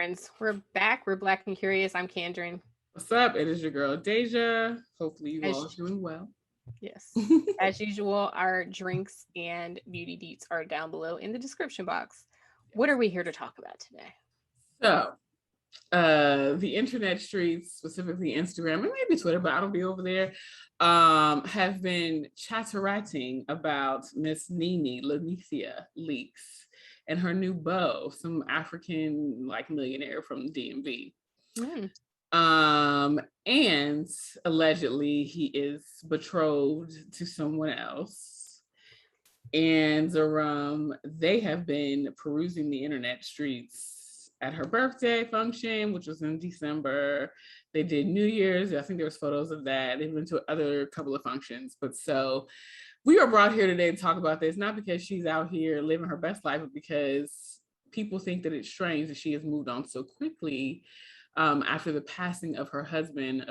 friends? We're back. We're Black and Curious. I'm Kandron. What's up? It is your girl Dehjai. Hopefully you all are As doing well. yes, as usual, our drinks and beauty deets are down below in the description box. What are we here to talk about today? So, the internet streets, specifically Instagram and maybe Twitter, but I don't be over there, have been chatterating about Miss Nene Leakes and her new beau, some African like millionaire from DMV. Mm. And allegedly he is betrothed to someone else. And they have been perusing the internet streets at her birthday function, which was in December. They did New Year's. I think there was photos of that. They've been to other couple of functions. But so we are brought here today to talk about this, not because she's out here living her best life, but because people think that it's strange that she has moved on so quickly after the passing of her husband.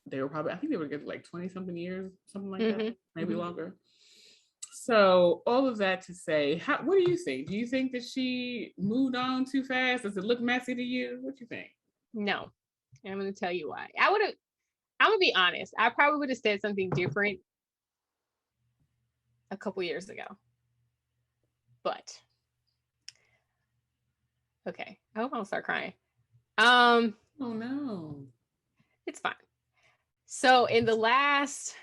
They were probably, I think they were together like 20 something years, something like that, maybe longer. So all of that to say, what do you think? Do you think that she moved on too fast? Does it look messy to you? What do you think? No, I'm going to tell you why. I'm going to be honest. I probably would have said something different a couple years ago. But okay, I hope I don't start crying. Oh no. It's fine. So in the last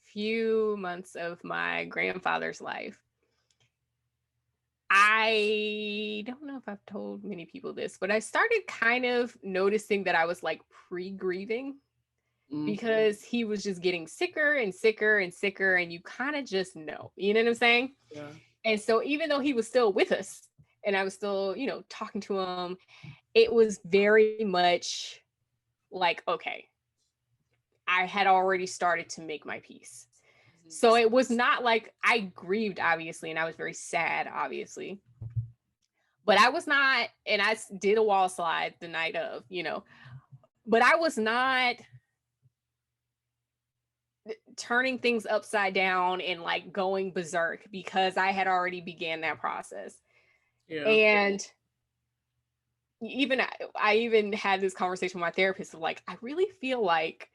few months of my grandfather's life, I don't know if I've told many people this, but I started kind of noticing that I was like pre-grieving because he was just getting sicker and sicker and sicker, and you kind of just know, you know what I'm saying? Yeah. And so even though he was still with us and I was still, talking to him, it was very much like, okay, I had already started to make my peace. So it was not like I grieved, obviously, and I was very sad, obviously. But I was not, and I did a wall slide the night of, but I was not turning things upside down and like going berserk because I had already began that process. Yeah. And I even had this conversation with my therapist of like, I really feel like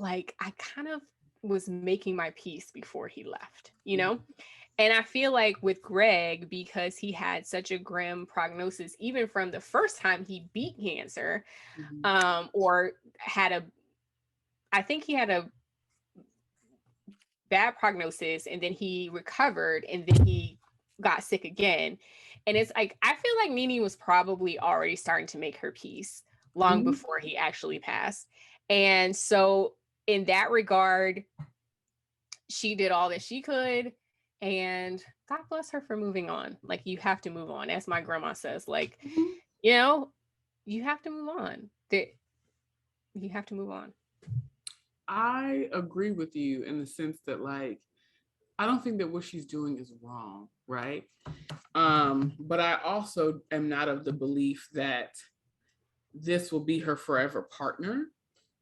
I kind of was making my peace before he left, And I feel like with Greg, because he had such a grim prognosis, even from the first time he beat cancer, or I think he had a bad prognosis and then he recovered and then he got sick again. And it's like, I feel like Nene was probably already starting to make her peace long before he actually passed. And so in that regard, she did all that she could, and God bless her for moving on. Like, you have to move on. As my grandma says, like, you have to move on. You have to move on. I agree with you in the sense that, like, I don't think that what she's doing is wrong, right? But I also am not of the belief that this will be her forever partner.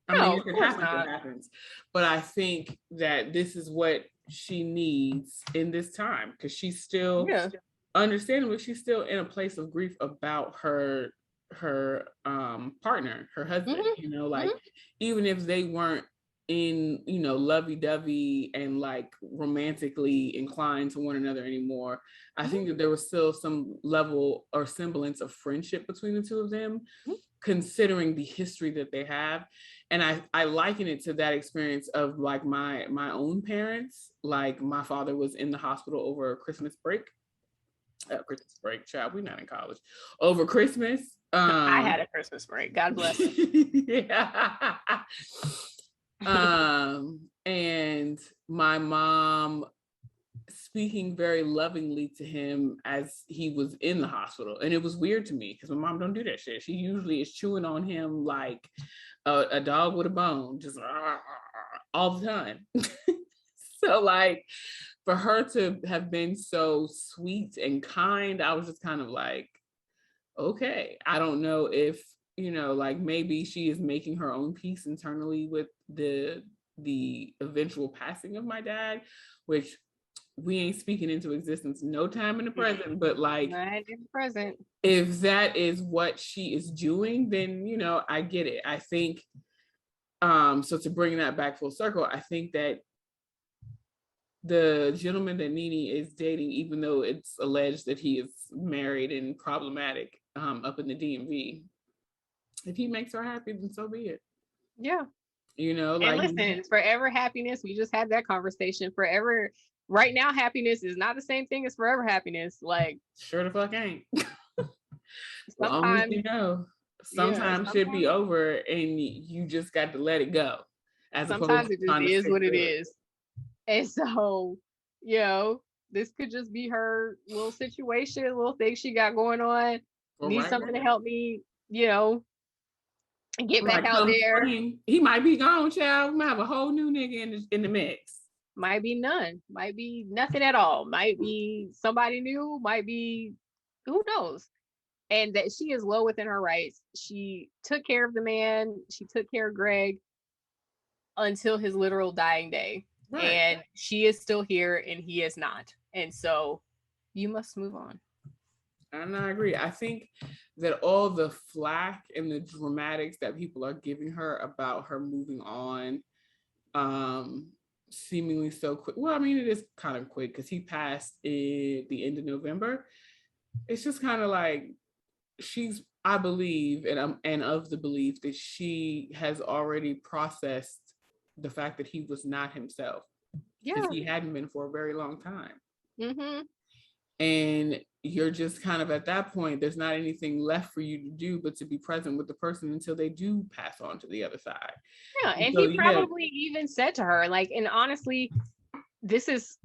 I mean, if it happens, it happens. But I think that this is what she needs in this time, because she's still, understandably, she's still in a place of grief about her partner, her husband. Even if they weren't in, lovey-dovey and like romantically inclined to one another anymore, I think that there was still some level or semblance of friendship between the two of them, considering the history that they have. And I liken it to that experience of like my own parents. Like, my father was in the hospital over Christmas break. Child, we're not in college. Over Christmas. I had a Christmas break. God bless. Yeah. And my mom speaking very lovingly to him as he was in the hospital. And it was weird to me because my mom don't do that shit. She usually is chewing on him like a dog with a bone, just all the time. So like, for her to have been so sweet and kind, I was just kind of like, okay, I don't know if, like, maybe she is making her own peace internally with the eventual passing of my dad, which we ain't speaking into existence no time in the present, but like not in the present. If that is what she is doing, then I get it. I think so to bring that back full circle, I think that the gentleman that Nene is dating, even though it's alleged that he is married and problematic up in the DMV, if he makes her happy, then so be it. Yeah. Like, and listen, forever happiness, we just had that conversation. Forever right now happiness is not the same thing as forever happiness. Like, sure the fuck ain't. Sometimes sometimes shit be over and you just got to let it go. Sometimes it just is what it is. And so, this could just be her little situation, little thing she got going on. Needs something to help me, get back out there. Spring, he might be gone, child. We might have a whole new nigga in the mix. Might be none. Might be nothing at all. Might be somebody new. Might be, who knows? And that she is well within her rights. She took care of the man. She took care of Greg until his literal dying day. Right. And she is still here and he is not. And so you must move on. And I agree. I think that all the flack and the dramatics that people are giving her about her moving on, seemingly so quick. Well, I mean, it is kind of quick because he passed at the end of November. It's just kind of like I believe, and I'm of the belief that she has already processed the fact that he was not himself. Because he hadn't been for a very long time. Mm-hmm. And you're just kind of at that point, there's not anything left for you to do but to be present with the person until they do pass on to the other side. Yeah, and so, he probably even said to her, like, and honestly, this is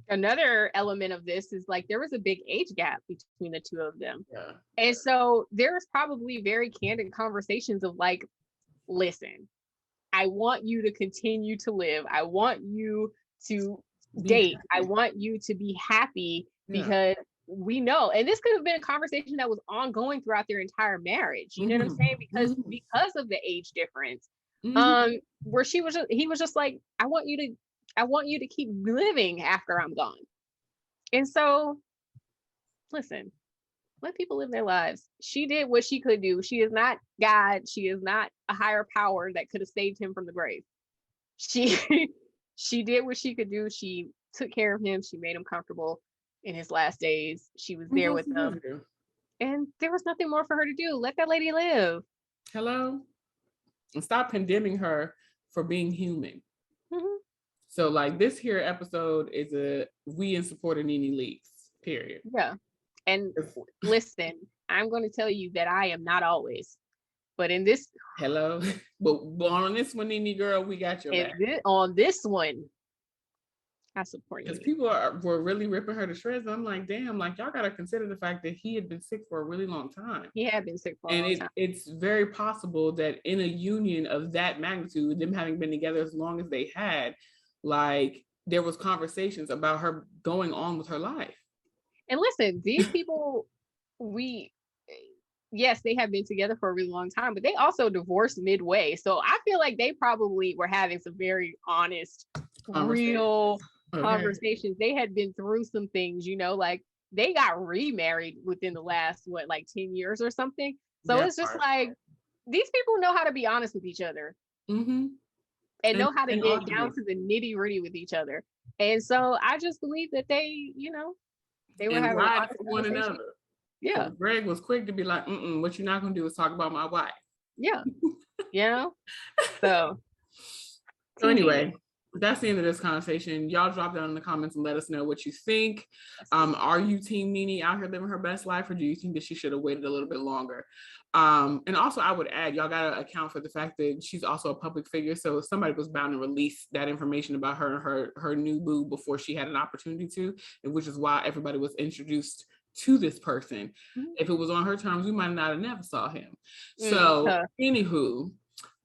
another element of this is like there was a big age gap between the two of them. Yeah. And so there's probably very candid conversations of like, listen, I want you to continue to live. I want you to date. I want you to be happy because we know, and this could have been a conversation that was ongoing throughout their entire marriage. You know what I'm saying? Because of the age difference, where he was just like, I want you to keep living after I'm gone. And so, listen, let people live their lives. She did what she could do. She is not God. She is not a higher power that could have saved him from the grave. She did what she could do. She took care of him. She made him comfortable in his last days. She was there with him. And there was nothing more for her to do. Let that lady live. Hello? And stop condemning her for being human. Mm-hmm. So like this here episode is we in support of Nene Leakes, period. Yeah. And listen, I'm going to tell you that I am not always. But in this... Hello? But on this one, Nene girl, we got your back. On this one, I support you. Because people were really ripping her to shreds. I'm like, damn, like y'all got to consider the fact that he had been sick for a really long time. He had been sick for a long time. And it's very possible that in a union of that magnitude, them having been together as long as they had, like there was conversations about her going on with her life. And listen, these people, yes, they have been together for a really long time, but they also divorced midway. So I feel like they probably were having some very honest, real conversations. They had been through some things, like they got remarried within the last, 10 years or something. So it's just like, these people know how to be honest with each other. Mm-hmm. And know how to get down to the nitty gritty with each other. And so I just believe that they, they were having right for one another. Yeah. So Greg was quick to be like, what you're not going to do is talk about my wife. Yeah. So anyway, that's the end of this conversation. Y'all drop down in the comments and let us know what you think. Are you team Nene out here living her best life, or do you think that she should have waited a little bit longer? And also I would add, y'all got to account for the fact that she's also a public figure. So somebody was bound to release that information about her and her new boo before she had an opportunity to, and which is why everybody was introduced to this person. Mm-hmm. If it was on her terms, we might not have never saw him. So anywho,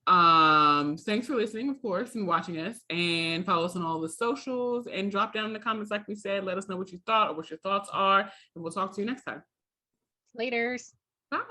thanks for listening, of course, and watching us, and follow us on all the socials and drop down in the comments like we said. Let us know what you thought or what your thoughts are, and we'll talk to you next time. Laters. Bye.